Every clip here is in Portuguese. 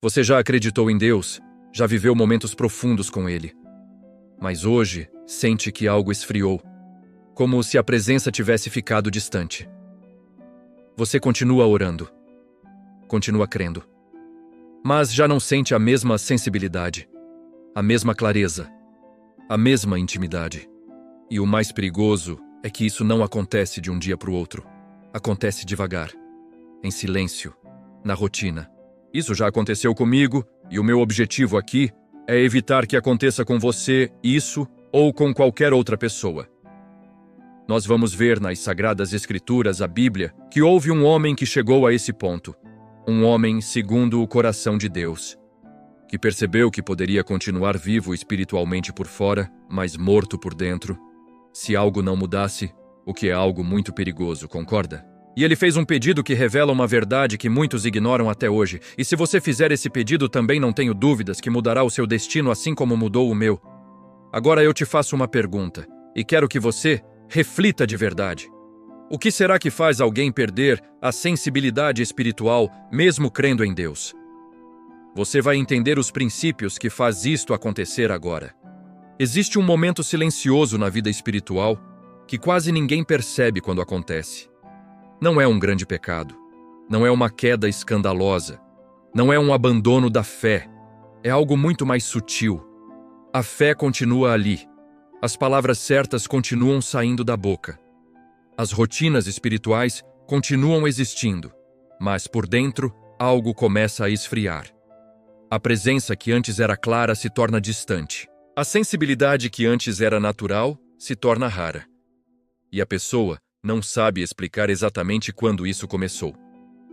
Você já acreditou em Deus, já viveu momentos profundos com Ele. Mas hoje sente que algo esfriou, como se a presença tivesse ficado distante. Você continua orando, continua crendo, mas já não sente a mesma sensibilidade, a mesma clareza, a mesma intimidade. E o mais perigoso é que isso não acontece de um dia para o outro. Acontece devagar, em silêncio, na rotina. Isso já aconteceu comigo, e o meu objetivo aqui é evitar que aconteça com você isso ou com qualquer outra pessoa. Nós vamos ver nas Sagradas Escrituras, a Bíblia, que houve um homem que chegou a esse ponto. Um homem segundo o coração de Deus, que percebeu que poderia continuar vivo espiritualmente por fora, mas morto por dentro, se algo não mudasse, o que é algo muito perigoso, concorda? E ele fez um pedido que revela uma verdade que muitos ignoram até hoje. E se você fizer esse pedido, também não tenho dúvidas que mudará o seu destino assim como mudou o meu. Agora eu te faço uma pergunta, e quero que você reflita de verdade. O que será que faz alguém perder a sensibilidade espiritual, mesmo crendo em Deus? Você vai entender os princípios que faz isto acontecer agora. Existe um momento silencioso na vida espiritual que quase ninguém percebe quando acontece. Não é um grande pecado, não é uma queda escandalosa, não é um abandono da fé, é algo muito mais sutil. A fé continua ali, as palavras certas continuam saindo da boca. As rotinas espirituais continuam existindo, mas por dentro algo começa a esfriar. A presença que antes era clara se torna distante. A sensibilidade que antes era natural se torna rara. E a pessoa não sabe explicar exatamente quando isso começou.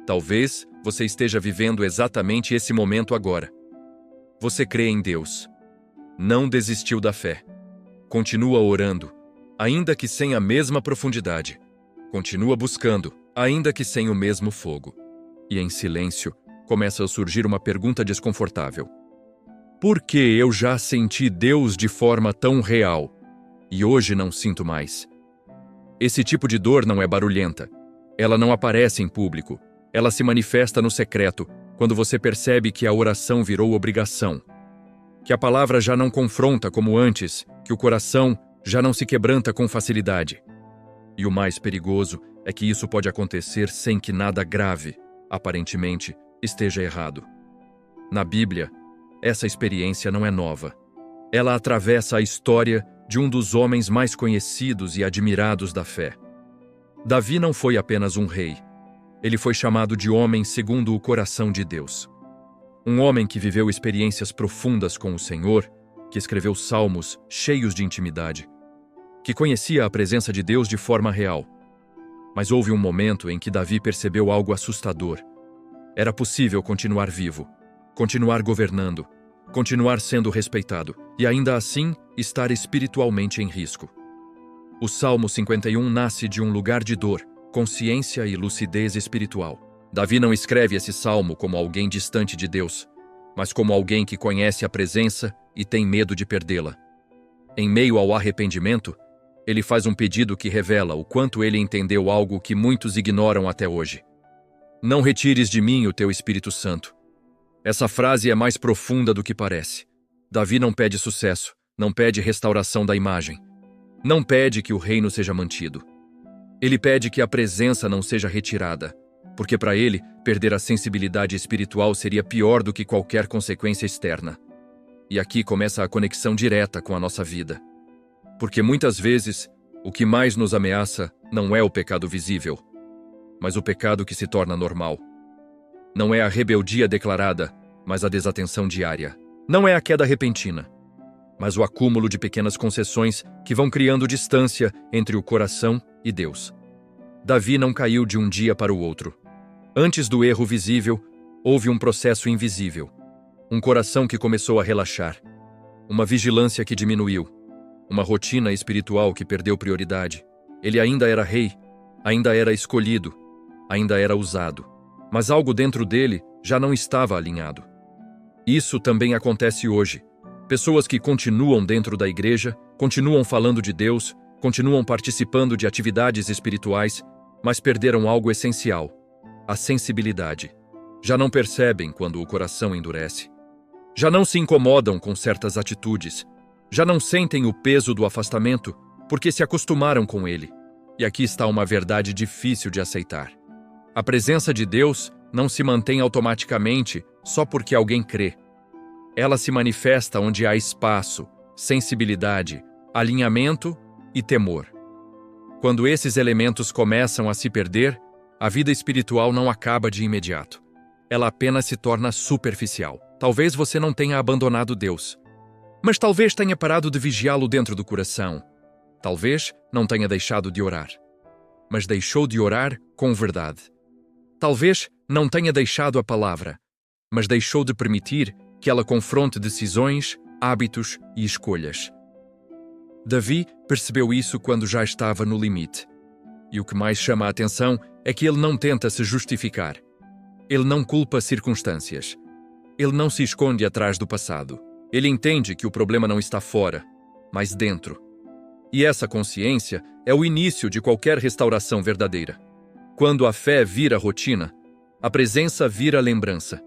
Talvez você esteja vivendo exatamente esse momento agora. Você crê em Deus. Não desistiu da fé. Continua orando, ainda que sem a mesma profundidade. Continua buscando, ainda que sem o mesmo fogo. E em silêncio, começa a surgir uma pergunta desconfortável. Por que eu já senti Deus de forma tão real e hoje não sinto mais? Esse tipo de dor não é barulhenta. Ela não aparece em público. Ela se manifesta no secreto, quando você percebe que a oração virou obrigação. Que a palavra já não confronta como antes, que o coração já não se quebranta com facilidade. E o mais perigoso é que isso pode acontecer sem que nada grave, aparentemente, esteja errado. Na Bíblia, essa experiência não é nova. Ela atravessa a história de um dos homens mais conhecidos e admirados da fé. Davi não foi apenas um rei. Ele foi chamado de homem segundo o coração de Deus. Um homem que viveu experiências profundas com o Senhor, que escreveu salmos cheios de intimidade, que conhecia a presença de Deus de forma real. Mas houve um momento em que Davi percebeu algo assustador. Era possível continuar vivo, continuar governando, continuar sendo respeitado e ainda assim estar espiritualmente em risco. O Salmo 51 nasce de um lugar de dor, consciência e lucidez espiritual. Davi não escreve esse salmo como alguém distante de Deus, mas como alguém que conhece a presença e tem medo de perdê-la. Em meio ao arrependimento, ele faz um pedido que revela o quanto ele entendeu algo que muitos ignoram até hoje. Não retires de mim o teu Espírito Santo. Essa frase é mais profunda do que parece. Davi não pede sucesso, não pede restauração da imagem. Não pede que o reino seja mantido. Ele pede que a presença não seja retirada, porque para ele, perder a sensibilidade espiritual seria pior do que qualquer consequência externa. E aqui começa a conexão direta com a nossa vida. Porque muitas vezes, o que mais nos ameaça não é o pecado visível, mas o pecado que se torna normal. Não é a rebeldia declarada, mas a desatenção diária. Não é a queda repentina, mas o acúmulo de pequenas concessões que vão criando distância entre o coração e Deus. Davi não caiu de um dia para o outro. Antes do erro visível, houve um processo invisível. Um coração que começou a relaxar. Uma vigilância que diminuiu. Uma rotina espiritual que perdeu prioridade. Ele ainda era rei, ainda era escolhido, ainda era usado. Mas algo dentro dele já não estava alinhado. Isso também acontece hoje. Pessoas que continuam dentro da igreja, continuam falando de Deus, continuam participando de atividades espirituais, mas perderam algo essencial: a sensibilidade. Já não percebem quando o coração endurece. Já não se incomodam com certas atitudes. Já não sentem o peso do afastamento porque se acostumaram com ele. E aqui está uma verdade difícil de aceitar. A presença de Deus não se mantém automaticamente só porque alguém crê. Ela se manifesta onde há espaço, sensibilidade, alinhamento e temor. Quando esses elementos começam a se perder, a vida espiritual não acaba de imediato. Ela apenas se torna superficial. Talvez você não tenha abandonado Deus, mas talvez tenha parado de vigiá-lo dentro do coração. Talvez não tenha deixado de orar, mas deixou de orar com verdade. Talvez não tenha deixado a palavra, mas deixou de permitir que ela confronte decisões, hábitos e escolhas. Davi percebeu isso quando já estava no limite. E o que mais chama a atenção é que ele não tenta se justificar. Ele não culpa circunstâncias. Ele não se esconde atrás do passado. Ele entende que o problema não está fora, mas dentro. E essa consciência é o início de qualquer restauração verdadeira. Quando a fé vira rotina, a presença vira lembrança.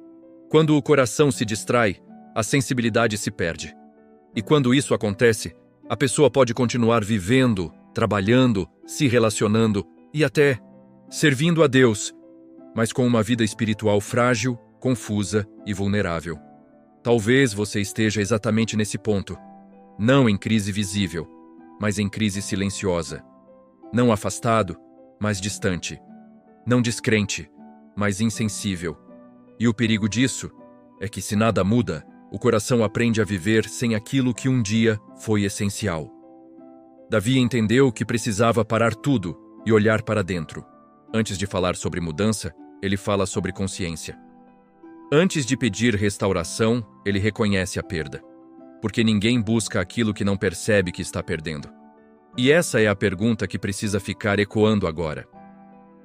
Quando o coração se distrai, a sensibilidade se perde. E quando isso acontece, a pessoa pode continuar vivendo, trabalhando, se relacionando e até servindo a Deus, mas com uma vida espiritual frágil, confusa e vulnerável. Talvez você esteja exatamente nesse ponto, não em crise visível, mas em crise silenciosa. Não afastado, mas distante. Não descrente, mas insensível. E o perigo disso é que, se nada muda, o coração aprende a viver sem aquilo que um dia foi essencial. Davi entendeu que precisava parar tudo e olhar para dentro. Antes de falar sobre mudança, ele fala sobre consciência. Antes de pedir restauração, ele reconhece a perda, porque ninguém busca aquilo que não percebe que está perdendo. E essa é a pergunta que precisa ficar ecoando agora.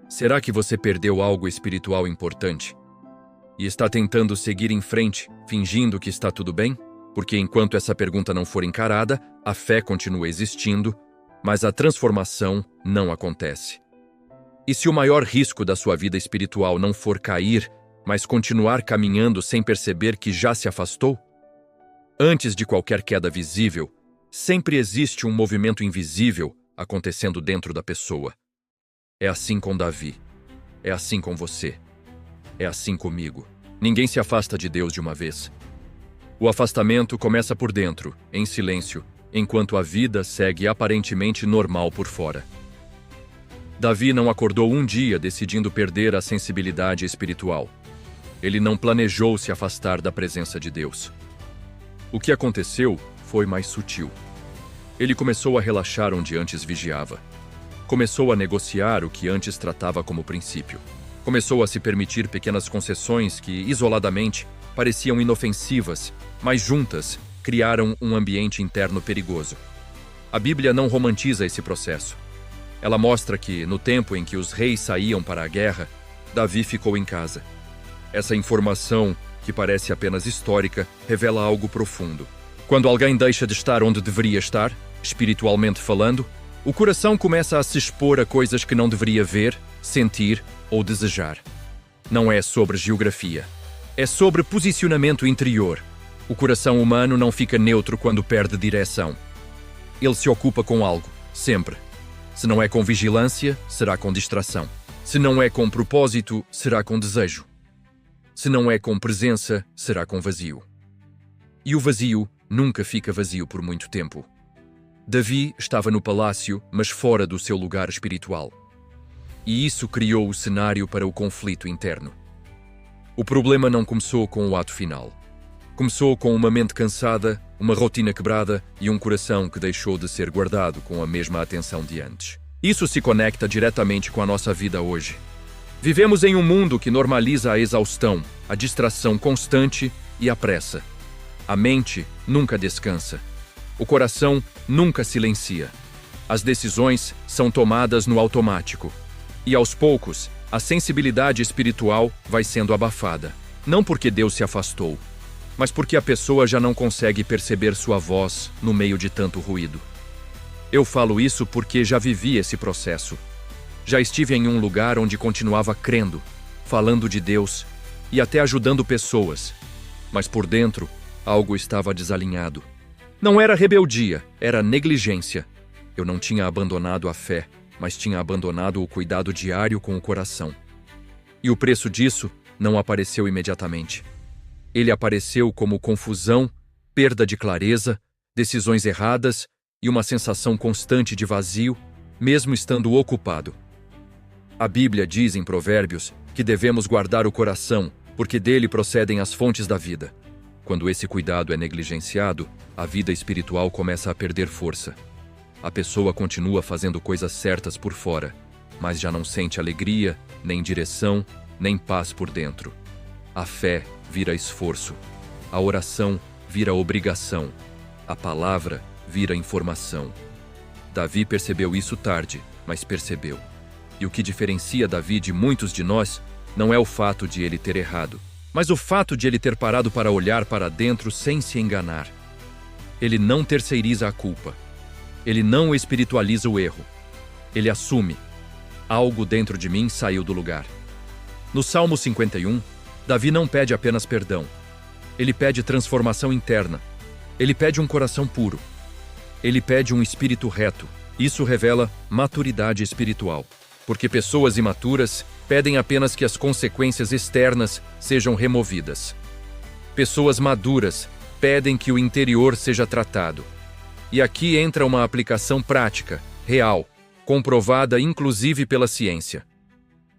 Será que você perdeu algo espiritual importante? E está tentando seguir em frente, fingindo que está tudo bem? Porque enquanto essa pergunta não for encarada, a fé continua existindo, mas a transformação não acontece. E se o maior risco da sua vida espiritual não for cair, mas continuar caminhando sem perceber que já se afastou? Antes de qualquer queda visível, sempre existe um movimento invisível acontecendo dentro da pessoa. É assim com Davi. É assim com você. É assim comigo. Ninguém se afasta de Deus de uma vez. O afastamento começa por dentro, em silêncio, enquanto a vida segue aparentemente normal por fora. Davi não acordou um dia decidindo perder a sensibilidade espiritual. Ele não planejou se afastar da presença de Deus. O que aconteceu foi mais sutil. Ele começou a relaxar onde antes vigiava. Começou a negociar o que antes tratava como princípio. Começou a se permitir pequenas concessões que, isoladamente, pareciam inofensivas, mas juntas criaram um ambiente interno perigoso. A Bíblia não romantiza esse processo. Ela mostra que, no tempo em que os reis saíam para a guerra, Davi ficou em casa. Essa informação, que parece apenas histórica, revela algo profundo. Quando alguém deixa de estar onde deveria estar, espiritualmente falando, o coração começa a se expor a coisas que não deveria ver, sentir ou desejar. Não é sobre geografia. É sobre posicionamento interior. O coração humano não fica neutro quando perde direção. Ele se ocupa com algo, sempre. Se não é com vigilância, será com distração. Se não é com propósito, será com desejo. Se não é com presença, será com vazio. E o vazio nunca fica vazio por muito tempo. Davi estava no palácio, mas fora do seu lugar espiritual. E isso criou o cenário para o conflito interno. O problema não começou com o ato final. Começou com uma mente cansada, uma rotina quebrada e um coração que deixou de ser guardado com a mesma atenção de antes. Isso se conecta diretamente com a nossa vida hoje. Vivemos em um mundo que normaliza a exaustão, a distração constante e a pressa. A mente nunca descansa. O coração nunca silencia. As decisões são tomadas no automático. E aos poucos, a sensibilidade espiritual vai sendo abafada. Não porque Deus se afastou, mas porque a pessoa já não consegue perceber sua voz no meio de tanto ruído. Eu falo isso porque já vivi esse processo. Já estive em um lugar onde continuava crendo, falando de Deus, e até ajudando pessoas. Mas por dentro, algo estava desalinhado. Não era rebeldia, era negligência. Eu não tinha abandonado a fé, mas tinha abandonado o cuidado diário com o coração. E o preço disso não apareceu imediatamente. Ele apareceu como confusão, perda de clareza, decisões erradas e uma sensação constante de vazio, mesmo estando ocupado. A Bíblia diz em Provérbios que devemos guardar o coração, porque dele procedem as fontes da vida. Quando esse cuidado é negligenciado, a vida espiritual começa a perder força. A pessoa continua fazendo coisas certas por fora, mas já não sente alegria, nem direção, nem paz por dentro. A fé vira esforço. A oração vira obrigação. A palavra vira informação. Davi percebeu isso tarde, mas percebeu. E o que diferencia Davi de muitos de nós não é o fato de ele ter errado, mas o fato de ele ter parado para olhar para dentro sem se enganar. Ele não terceiriza a culpa. Ele não espiritualiza o erro. Ele assume: algo dentro de mim saiu do lugar. No Salmo 51, Davi não pede apenas perdão. Ele pede transformação interna. Ele pede um coração puro. Ele pede um espírito reto. Isso revela maturidade espiritual. Porque pessoas imaturas pedem apenas que as consequências externas sejam removidas. Pessoas maduras pedem que o interior seja tratado. E aqui entra uma aplicação prática, real, comprovada inclusive pela ciência.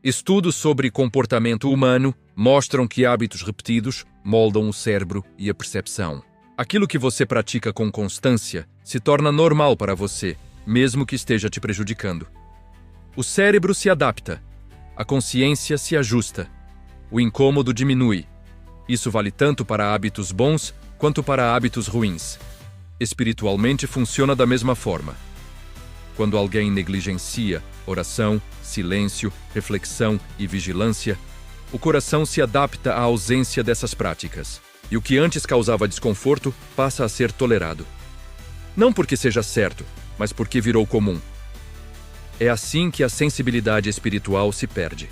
Estudos sobre comportamento humano mostram que hábitos repetidos moldam o cérebro e a percepção. Aquilo que você pratica com constância se torna normal para você, mesmo que esteja te prejudicando. O cérebro se adapta, a consciência se ajusta, o incômodo diminui. Isso vale tanto para hábitos bons quanto para hábitos ruins. Espiritualmente funciona da mesma forma. Quando alguém negligencia oração, silêncio, reflexão e vigilância, o coração se adapta à ausência dessas práticas, e o que antes causava desconforto passa a ser tolerado. Não porque seja certo, mas porque virou comum. É assim que a sensibilidade espiritual se perde.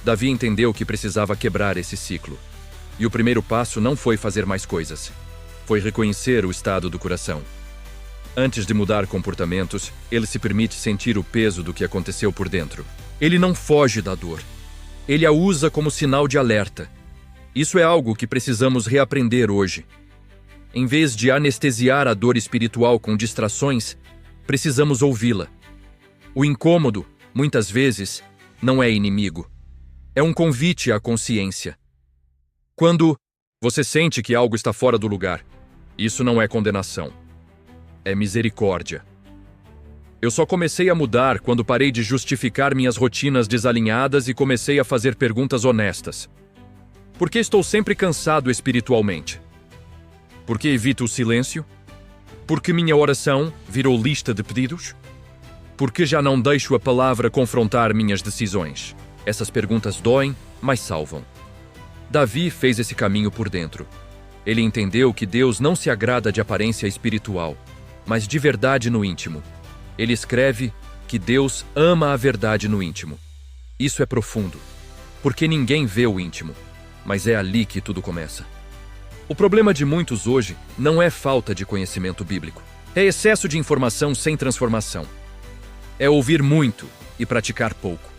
Davi entendeu que precisava quebrar esse ciclo. E o primeiro passo não foi fazer mais coisas. Foi reconhecer o estado do coração. Antes de mudar comportamentos, ele se permite sentir o peso do que aconteceu por dentro. Ele não foge da dor. Ele a usa como sinal de alerta. Isso é algo que precisamos reaprender hoje. Em vez de anestesiar a dor espiritual com distrações, precisamos ouvi-la. O incômodo, muitas vezes, não é inimigo. É um convite à consciência. Quando você sente que algo está fora do lugar, isso não é condenação. É misericórdia. Eu só comecei a mudar quando parei de justificar minhas rotinas desalinhadas e comecei a fazer perguntas honestas. Por que estou sempre cansado espiritualmente? Por que evito o silêncio? Por que minha oração virou lista de pedidos? Por que já não deixo a palavra confrontar minhas decisões? Essas perguntas doem, mas salvam. Davi fez esse caminho por dentro. Ele entendeu que Deus não se agrada de aparência espiritual, mas de verdade no íntimo. Ele escreve que Deus ama a verdade no íntimo. Isso é profundo, porque ninguém vê o íntimo, mas é ali que tudo começa. O problema de muitos hoje não é falta de conhecimento bíblico. É excesso de informação sem transformação. É ouvir muito e praticar pouco.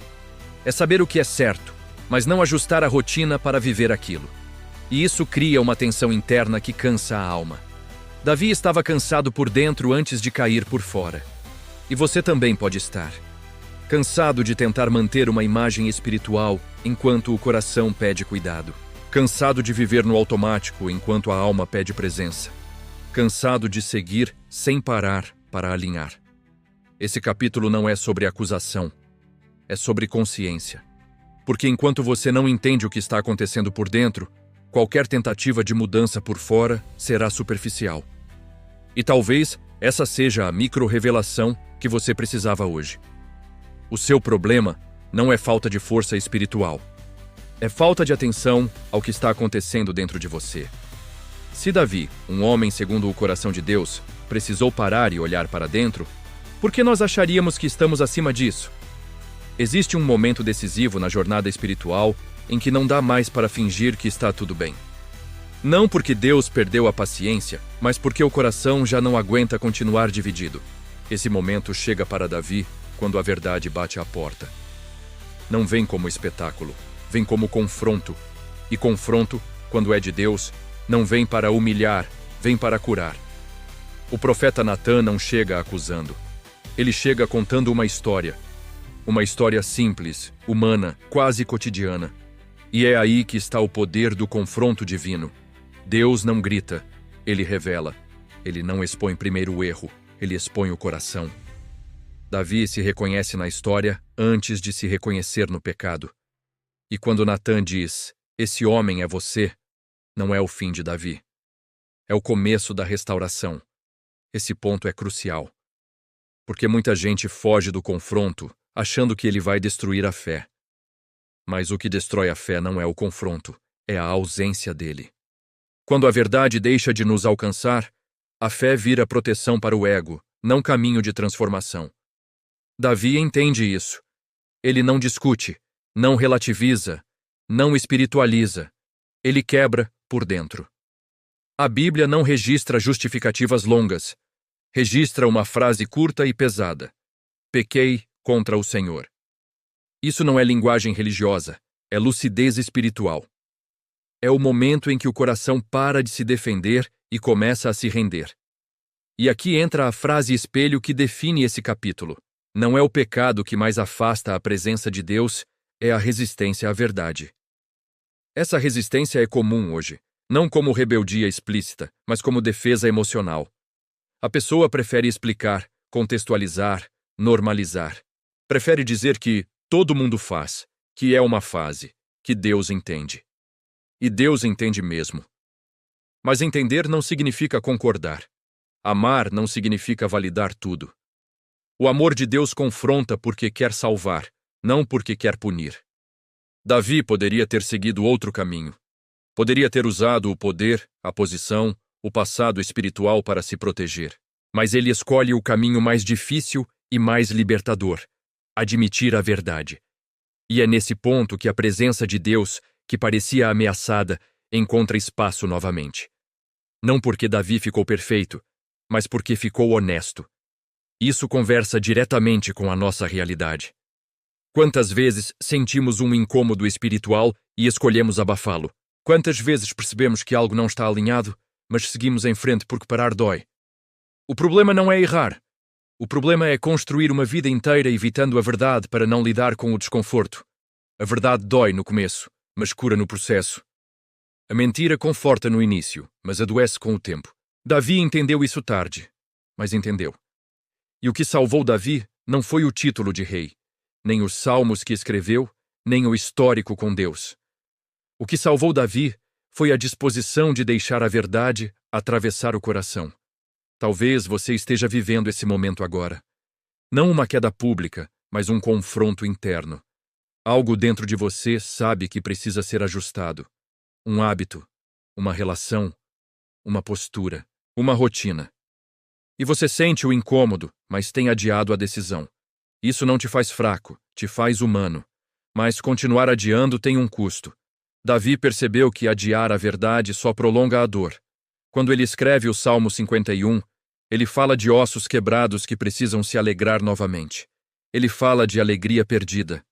É saber o que é certo, mas não ajustar a rotina para viver aquilo. E isso cria uma tensão interna que cansa a alma. Davi estava cansado por dentro antes de cair por fora. E você também pode estar. Cansado de tentar manter uma imagem espiritual enquanto o coração pede cuidado. Cansado de viver no automático enquanto a alma pede presença. Cansado de seguir sem parar para alinhar. Esse capítulo não é sobre acusação, é sobre consciência. Porque enquanto você não entende o que está acontecendo por dentro, qualquer tentativa de mudança por fora será superficial. E talvez essa seja a micro-revelação que você precisava hoje. O seu problema não é falta de força espiritual. É falta de atenção ao que está acontecendo dentro de você. Se Davi, um homem segundo o coração de Deus, precisou parar e olhar para dentro, por que nós acharíamos que estamos acima disso? Existe um momento decisivo na jornada espiritual em que não dá mais para fingir que está tudo bem. Não porque Deus perdeu a paciência, mas porque o coração já não aguenta continuar dividido. Esse momento chega para Davi quando a verdade bate à porta. Não vem como espetáculo, vem como confronto. E confronto, quando é de Deus, não vem para humilhar, vem para curar. O profeta Natã não chega acusando. Ele chega contando uma história. Uma história simples, humana, quase cotidiana. E é aí que está o poder do confronto divino. Deus não grita, ele revela. Ele não expõe primeiro o erro, ele expõe o coração. Davi se reconhece na história antes de se reconhecer no pecado. E quando Natã diz, esse homem é você, não é o fim de Davi. É o começo da restauração. Esse ponto é crucial. Porque muita gente foge do confronto, achando que ele vai destruir a fé. Mas o que destrói a fé não é o confronto, é a ausência dele. Quando a verdade deixa de nos alcançar, a fé vira proteção para o ego, não caminho de transformação. Davi entende isso. Ele não discute, não relativiza, não espiritualiza. Ele quebra por dentro. A Bíblia não registra justificativas longas. Registra uma frase curta e pesada. Pequei contra o Senhor. Isso não é linguagem religiosa, é lucidez espiritual. É o momento em que o coração para de se defender e começa a se render. E aqui entra a frase espelho que define esse capítulo. Não é o pecado que mais afasta a presença de Deus, é a resistência à verdade. Essa resistência é comum hoje, não como rebeldia explícita, mas como defesa emocional. A pessoa prefere explicar, contextualizar, normalizar. Prefere dizer que todo mundo faz, que é uma fase, que Deus entende. E Deus entende mesmo. Mas entender não significa concordar. Amar não significa validar tudo. O amor de Deus confronta porque quer salvar, não porque quer punir. Davi poderia ter seguido outro caminho. Poderia ter usado o poder, a posição, o passado espiritual para se proteger. Mas ele escolhe o caminho mais difícil e mais libertador: admitir a verdade. E é nesse ponto que a presença de Deus, que parecia ameaçada, encontra espaço novamente. Não porque Davi ficou perfeito, mas porque ficou honesto. Isso conversa diretamente com a nossa realidade. Quantas vezes sentimos um incômodo espiritual e escolhemos abafá-lo? Quantas vezes percebemos que algo não está alinhado, mas seguimos em frente porque parar dói? O problema não é errar. O problema é construir uma vida inteira evitando a verdade para não lidar com o desconforto. A verdade dói no começo, mas cura no processo. A mentira conforta no início, mas adoece com o tempo. Davi entendeu isso tarde, mas entendeu. E o que salvou Davi não foi o título de rei, nem os salmos que escreveu, nem o histórico com Deus. O que salvou Davi foi a disposição de deixar a verdade atravessar o coração. Talvez você esteja vivendo esse momento agora. Não uma queda pública, mas um confronto interno. Algo dentro de você sabe que precisa ser ajustado. Um hábito, uma relação, uma postura, uma rotina. E você sente o incômodo, mas tem adiado a decisão. Isso não te faz fraco, te faz humano. Mas continuar adiando tem um custo. Davi percebeu que adiar a verdade só prolonga a dor. Quando ele escreve o Salmo 51, ele fala de ossos quebrados que precisam se alegrar novamente. Ele fala de alegria perdida.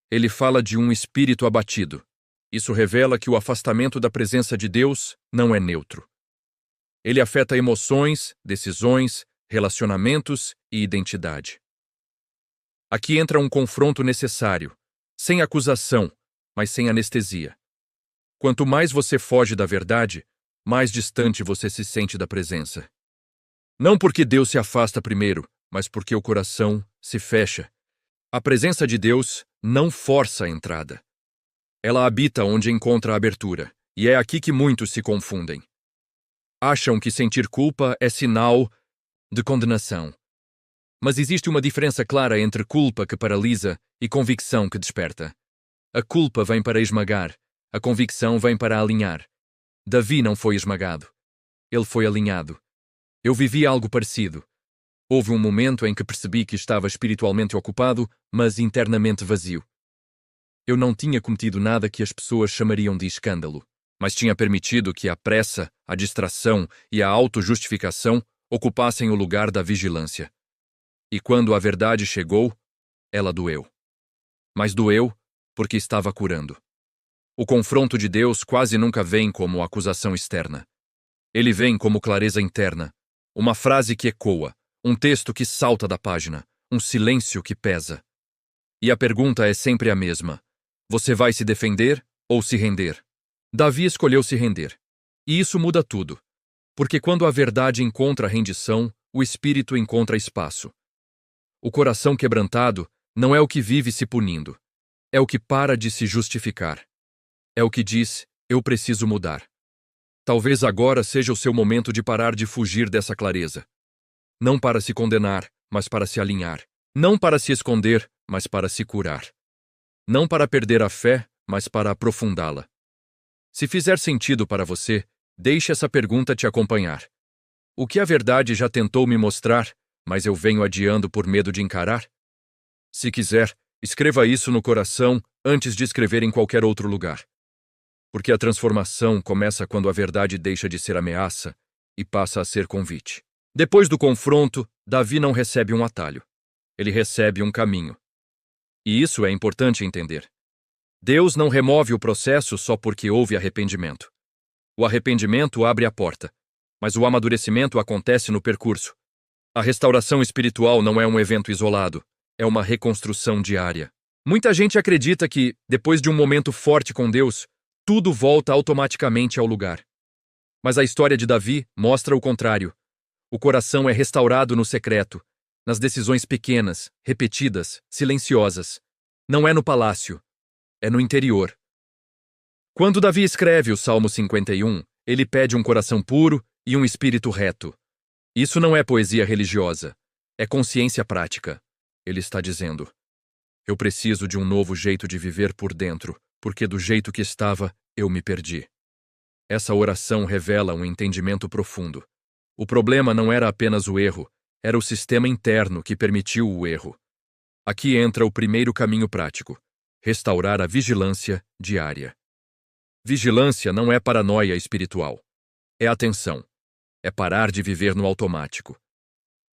Ele fala de um espírito abatido. Isso revela que o afastamento da presença de Deus não é neutro. Ele afeta emoções, decisões, relacionamentos e identidade. Aqui entra um confronto necessário, sem acusação, mas sem anestesia. Quanto mais você foge da verdade, mais distante você se sente da presença. Não porque Deus se afasta primeiro, mas porque o coração se fecha. A presença de Deus não força a entrada. Ela habita onde encontra a abertura, e é aqui que muitos se confundem. Acham que sentir culpa é sinal de condenação. Mas existe uma diferença clara entre culpa que paralisa e convicção que desperta. A culpa vem para esmagar, a convicção vem para alinhar. Davi não foi esmagado. Ele foi alinhado. Eu vivi algo parecido. Houve um momento em que percebi que estava espiritualmente ocupado, mas internamente vazio. Eu não tinha cometido nada que as pessoas chamariam de escândalo, mas tinha permitido que a pressa, a distração e a autojustificação ocupassem o lugar da vigilância. E quando a verdade chegou, ela doeu. Mas doeu porque estava curando. O confronto de Deus quase nunca vem como acusação externa. Ele vem como clareza interna, uma frase que ecoa, um texto que salta da página, um silêncio que pesa. E a pergunta é sempre a mesma: você vai se defender ou se render? Davi escolheu se render. E isso muda tudo. Porque quando a verdade encontra rendição, o espírito encontra espaço. O coração quebrantado não é o que vive se punindo. É o que para de se justificar. É o que diz: eu preciso mudar. Talvez agora seja o seu momento de parar de fugir dessa clareza. Não para se condenar, mas para se alinhar. Não para se esconder, mas para se curar. Não para perder a fé, mas para aprofundá-la. Se fizer sentido para você, deixe essa pergunta te acompanhar. O que a verdade já tentou me mostrar, mas eu venho adiando por medo de encarar? Se quiser, escreva isso no coração antes de escrever em qualquer outro lugar. Porque a transformação começa quando a verdade deixa de ser ameaça e passa a ser convite. Depois do confronto, Davi não recebe um atalho. Ele recebe um caminho. E isso é importante entender. Deus não remove o processo só porque houve arrependimento. O arrependimento abre a porta, mas o amadurecimento acontece no percurso. A restauração espiritual não é um evento isolado, é uma reconstrução diária. Muita gente acredita que, depois de um momento forte com Deus, tudo volta automaticamente ao lugar. Mas a história de Davi mostra o contrário. O coração é restaurado no secreto, nas decisões pequenas, repetidas, silenciosas. Não é no palácio, é no interior. Quando Davi escreve o Salmo 51, ele pede um coração puro e um espírito reto. Isso não é poesia religiosa, é consciência prática. Ele está dizendo: eu preciso de um novo jeito de viver por dentro, porque do jeito que estava, eu me perdi. Essa oração revela um entendimento profundo. O problema não era apenas o erro, era o sistema interno que permitiu o erro. Aqui entra o primeiro caminho prático: restaurar a vigilância diária. Vigilância não é paranoia espiritual. É atenção. É parar de viver no automático.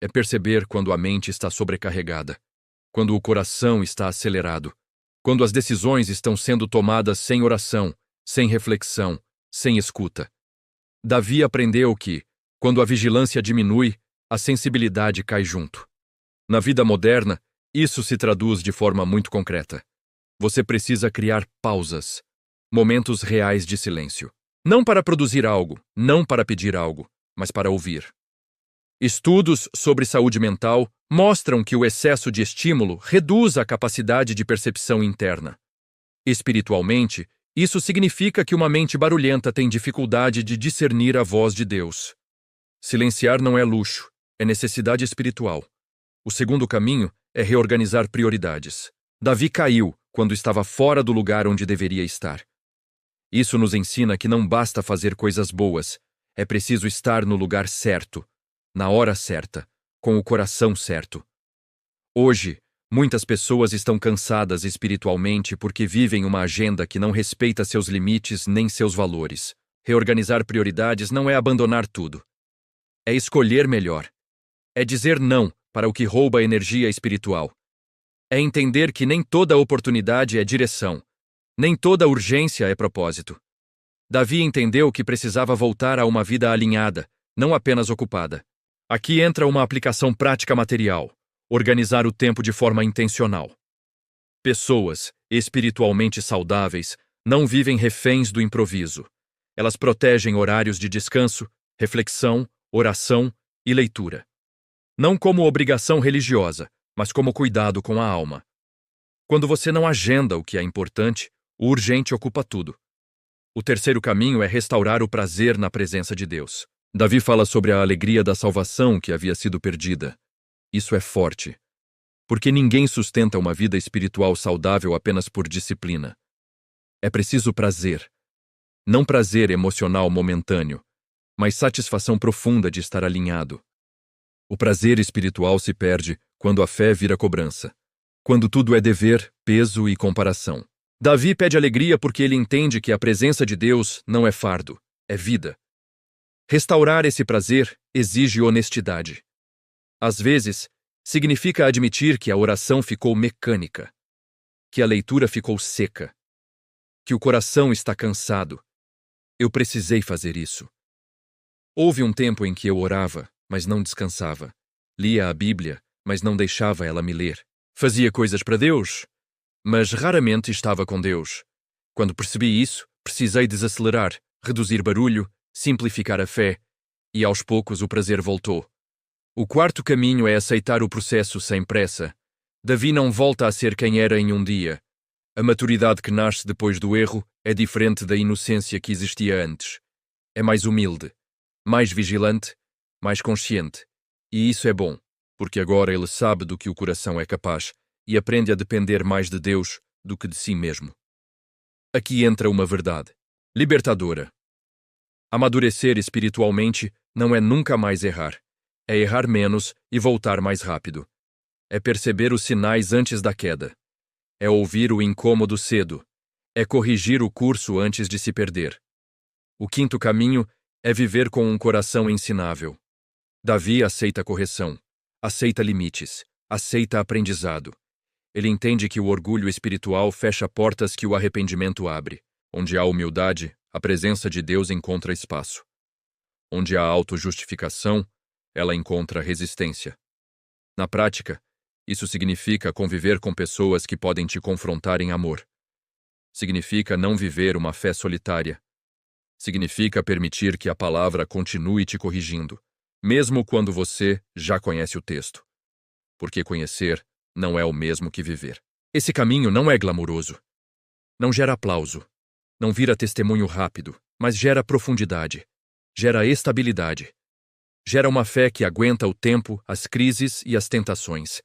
É perceber quando a mente está sobrecarregada, quando o coração está acelerado, quando as decisões estão sendo tomadas sem oração, sem reflexão, sem escuta. Davi aprendeu que, quando a vigilância diminui, a sensibilidade cai junto. Na vida moderna, isso se traduz de forma muito concreta. Você precisa criar pausas, momentos reais de silêncio. Não para produzir algo, não para pedir algo, mas para ouvir. Estudos sobre saúde mental mostram que o excesso de estímulo reduz a capacidade de percepção interna. Espiritualmente, isso significa que uma mente barulhenta tem dificuldade de discernir a voz de Deus. Silenciar não é luxo, é necessidade espiritual. O segundo caminho é reorganizar prioridades. Davi caiu quando estava fora do lugar onde deveria estar. Isso nos ensina que não basta fazer coisas boas, é preciso estar no lugar certo, na hora certa, com o coração certo. Hoje, muitas pessoas estão cansadas espiritualmente porque vivem uma agenda que não respeita seus limites nem seus valores. Reorganizar prioridades não é abandonar tudo. É escolher melhor. É dizer não para o que rouba a energia espiritual. É entender que nem toda oportunidade é direção, nem toda urgência é propósito. Davi entendeu que precisava voltar a uma vida alinhada, não apenas ocupada. Aqui entra uma aplicação prática material: organizar o tempo de forma intencional. Pessoas espiritualmente saudáveis não vivem reféns do improviso. Elas protegem horários de descanso, reflexão, oração e leitura. Não como obrigação religiosa, mas como cuidado com a alma. Quando você não agenda o que é importante, o urgente ocupa tudo. O terceiro caminho é restaurar o prazer na presença de Deus. Davi fala sobre a alegria da salvação que havia sido perdida. Isso é forte, porque ninguém sustenta uma vida espiritual saudável apenas por disciplina. É preciso prazer. Não prazer emocional momentâneo, mas satisfação profunda de estar alinhado. O prazer espiritual se perde quando a fé vira cobrança, quando tudo é dever, peso e comparação. Davi pede alegria porque ele entende que a presença de Deus não é fardo, é vida. Restaurar esse prazer exige honestidade. Às vezes, significa admitir que a oração ficou mecânica, que a leitura ficou seca, que o coração está cansado. Eu precisei fazer isso. Houve um tempo em que eu orava, mas não descansava. Lia a Bíblia, mas não deixava ela me ler. Fazia coisas para Deus, mas raramente estava com Deus. Quando percebi isso, precisei desacelerar, reduzir barulho, simplificar a fé, e aos poucos o prazer voltou. O quarto caminho é aceitar o processo sem pressa. Davi não volta a ser quem era em um dia. A maturidade que nasce depois do erro é diferente da inocência que existia antes. É mais humilde, mais vigilante, mais consciente. E isso é bom, porque agora ele sabe do que o coração é capaz e aprende a depender mais de Deus do que de si mesmo. Aqui entra uma verdade libertadora. Amadurecer espiritualmente não é nunca mais errar. É errar menos e voltar mais rápido. É perceber os sinais antes da queda. É ouvir o incômodo cedo. É corrigir o curso antes de se perder. O quinto caminho é viver com um coração ensinável. Davi aceita correção, aceita limites, aceita aprendizado. Ele entende que o orgulho espiritual fecha portas que o arrependimento abre. Onde há humildade, a presença de Deus encontra espaço. Onde há autojustificação, ela encontra resistência. Na prática, isso significa conviver com pessoas que podem te confrontar em amor. Significa não viver uma fé solitária. Significa permitir que a palavra continue te corrigindo, mesmo quando você já conhece o texto. Porque conhecer não é o mesmo que viver. Esse caminho não é glamuroso. Não gera aplauso. Não vira testemunho rápido, mas gera profundidade. Gera estabilidade. Gera uma fé que aguenta o tempo, as crises e as tentações.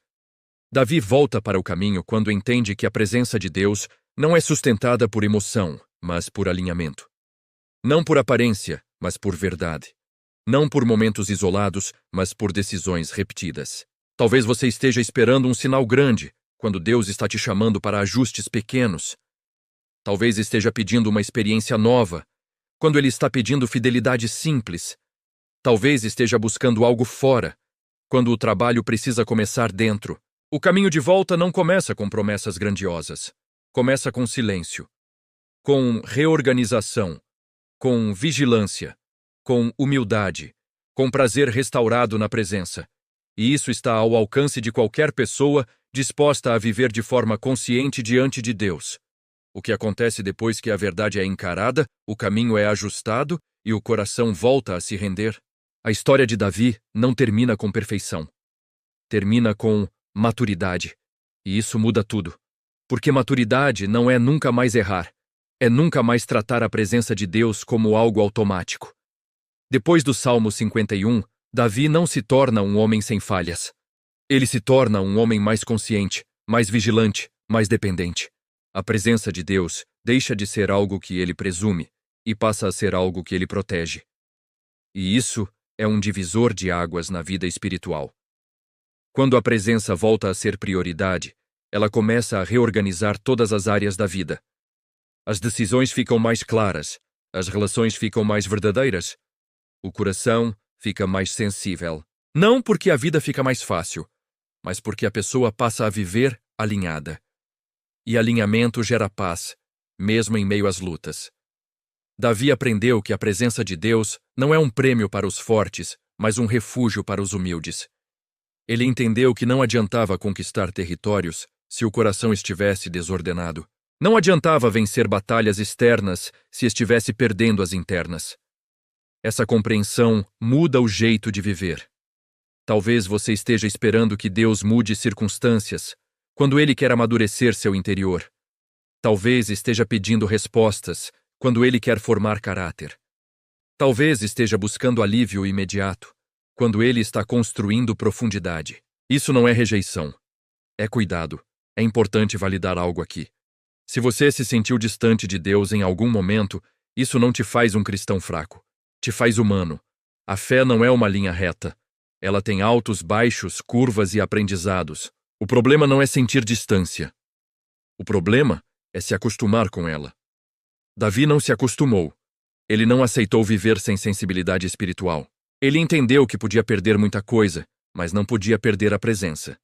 Davi volta para o caminho quando entende que a presença de Deus não é sustentada por emoção, mas por alinhamento. Não por aparência, mas por verdade. Não por momentos isolados, mas por decisões repetidas. Talvez você esteja esperando um sinal grande, quando Deus está te chamando para ajustes pequenos. Talvez esteja pedindo uma experiência nova, quando Ele está pedindo fidelidade simples. Talvez esteja buscando algo fora, quando o trabalho precisa começar dentro. O caminho de volta não começa com promessas grandiosas. Começa com silêncio, com reorganização, com vigilância, com humildade, com prazer restaurado na presença. E isso está ao alcance de qualquer pessoa disposta a viver de forma consciente diante de Deus. O que acontece depois que a verdade é encarada, o caminho é ajustado e o coração volta a se render? A história de Davi não termina com perfeição. Termina com maturidade. E isso muda tudo. Porque maturidade não é nunca mais errar. É nunca mais tratar a presença de Deus como algo automático. Depois do Salmo 51, Davi não se torna um homem sem falhas. Ele se torna um homem mais consciente, mais vigilante, mais dependente. A presença de Deus deixa de ser algo que ele presume e passa a ser algo que ele protege. E isso é um divisor de águas na vida espiritual. Quando a presença volta a ser prioridade, ela começa a reorganizar todas as áreas da vida. As decisões ficam mais claras, as relações ficam mais verdadeiras, o coração fica mais sensível. Não porque a vida fica mais fácil, mas porque a pessoa passa a viver alinhada. E alinhamento gera paz, mesmo em meio às lutas. Davi aprendeu que a presença de Deus não é um prêmio para os fortes, mas um refúgio para os humildes. Ele entendeu que não adiantava conquistar territórios se o coração estivesse desordenado. Não adiantava vencer batalhas externas se estivesse perdendo as internas. Essa compreensão muda o jeito de viver. Talvez você esteja esperando que Deus mude circunstâncias, quando Ele quer amadurecer seu interior. Talvez esteja pedindo respostas, quando Ele quer formar caráter. Talvez esteja buscando alívio imediato, quando Ele está construindo profundidade. Isso não é rejeição. É cuidado. É importante validar algo aqui. Se você se sentiu distante de Deus em algum momento, isso não te faz um cristão fraco. Te faz humano. A fé não é uma linha reta. Ela tem altos, baixos, curvas e aprendizados. O problema não é sentir distância. O problema é se acostumar com ela. Davi não se acostumou. Ele não aceitou viver sem sensibilidade espiritual. Ele entendeu que podia perder muita coisa, mas não podia perder a presença.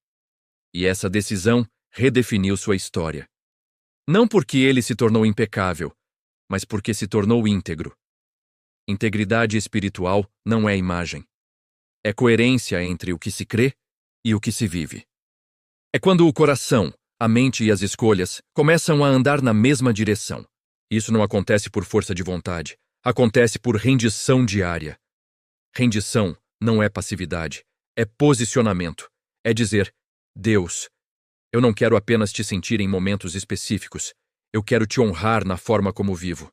E essa decisão redefiniu sua história. Não porque ele se tornou impecável, mas porque se tornou íntegro. Integridade espiritual não é imagem. É coerência entre o que se crê e o que se vive. É quando o coração, a mente e as escolhas começam a andar na mesma direção. Isso não acontece por força de vontade, acontece por rendição diária. Rendição não é passividade, é posicionamento. É dizer: Deus, eu não quero apenas te sentir em momentos específicos, eu quero te honrar na forma como vivo.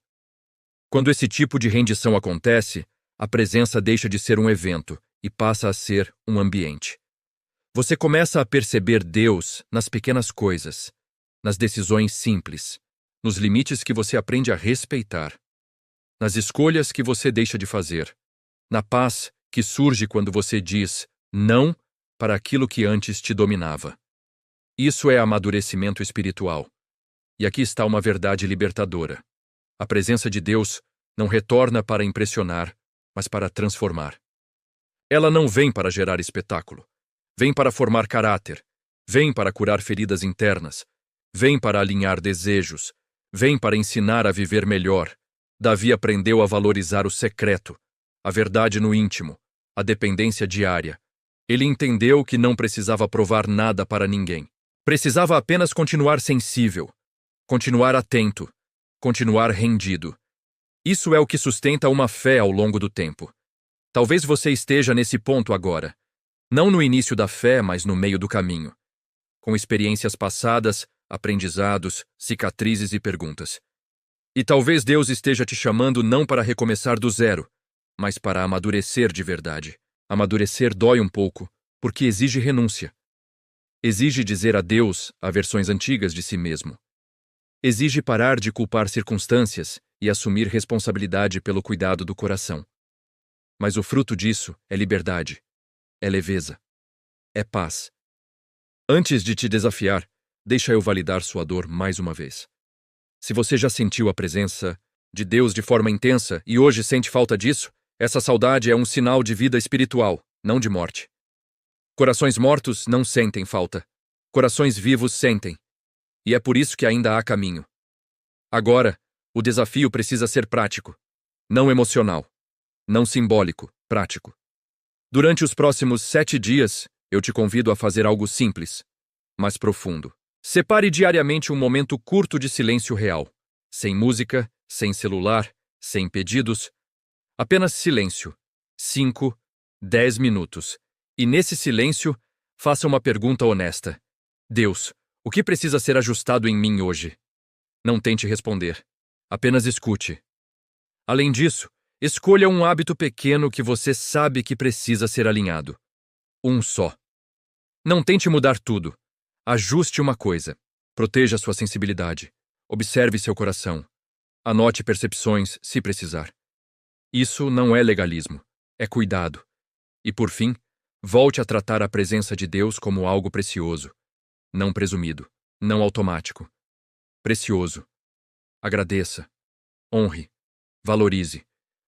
Quando esse tipo de rendição acontece, a presença deixa de ser um evento e passa a ser um ambiente. Você começa a perceber Deus nas pequenas coisas, nas decisões simples, nos limites que você aprende a respeitar, nas escolhas que você deixa de fazer, na paz que surge quando você diz não para aquilo que antes te dominava. Isso é amadurecimento espiritual. E aqui está uma verdade libertadora. A presença de Deus não retorna para impressionar, mas para transformar. Ela não vem para gerar espetáculo. Vem para formar caráter. Vem para curar feridas internas. Vem para alinhar desejos. Vem para ensinar a viver melhor. Davi aprendeu a valorizar o secreto, a verdade no íntimo, a dependência diária. Ele entendeu que não precisava provar nada para ninguém. Precisava apenas continuar sensível, continuar atento, continuar rendido. Isso é o que sustenta uma fé ao longo do tempo. Talvez você esteja nesse ponto agora. Não no início da fé, mas no meio do caminho. Com experiências passadas, aprendizados, cicatrizes e perguntas. E talvez Deus esteja te chamando não para recomeçar do zero, mas para amadurecer de verdade. Amadurecer dói um pouco, porque exige renúncia. Exige dizer adeus a versões antigas de si mesmo. Exige parar de culpar circunstâncias e assumir responsabilidade pelo cuidado do coração. Mas o fruto disso é liberdade, é leveza, é paz. Antes de te desafiar, deixa eu validar sua dor mais uma vez. Se você já sentiu a presença de Deus de forma intensa e hoje sente falta disso, essa saudade é um sinal de vida espiritual, não de morte. Corações mortos não sentem falta. Corações vivos sentem. E é por isso que ainda há caminho. Agora, o desafio precisa ser prático, não emocional, não simbólico, prático. Durante os próximos 7 dias, eu te convido a fazer algo simples, mas profundo. Separe diariamente um momento curto de silêncio real, sem música, sem celular, sem pedidos, apenas silêncio. 5, 10 minutos. E nesse silêncio, faça uma pergunta honesta. Deus, o que precisa ser ajustado em mim hoje? Não tente responder. Apenas escute. Além disso, escolha um hábito pequeno que você sabe que precisa ser alinhado. Um só. Não tente mudar tudo. Ajuste uma coisa. Proteja sua sensibilidade. Observe seu coração. Anote percepções, se precisar. Isso não é legalismo. É cuidado. E, por fim, volte a tratar a presença de Deus como algo precioso. Não presumido. Não automático. Precioso. Agradeça. Honre. Valorize.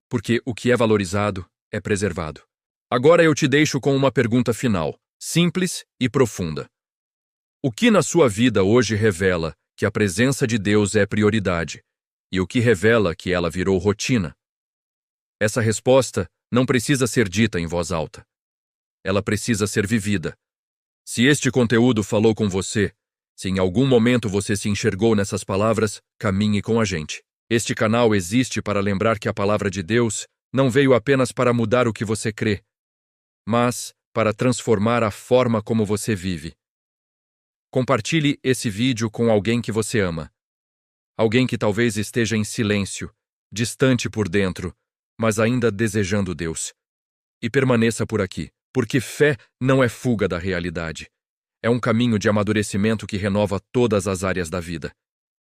Porque o que é valorizado é preservado. Agora eu te deixo com uma pergunta final, simples e profunda. O que na sua vida hoje revela que a presença de Deus é prioridade e o que revela que ela virou rotina? Essa resposta não precisa ser dita em voz alta. Ela precisa ser vivida. Se este conteúdo falou com você, se em algum momento você se enxergou nessas palavras, caminhe com a gente. Este canal existe para lembrar que a palavra de Deus não veio apenas para mudar o que você crê, mas para transformar a forma como você vive. Compartilhe esse vídeo com alguém que você ama. Alguém que talvez esteja em silêncio, distante por dentro, mas ainda desejando Deus. E permaneça por aqui, porque fé não é fuga da realidade. É um caminho de amadurecimento que renova todas as áreas da vida.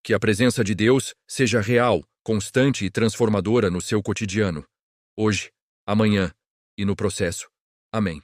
Que a presença de Deus seja real, constante e transformadora no seu cotidiano. Hoje, amanhã e no processo. Amém.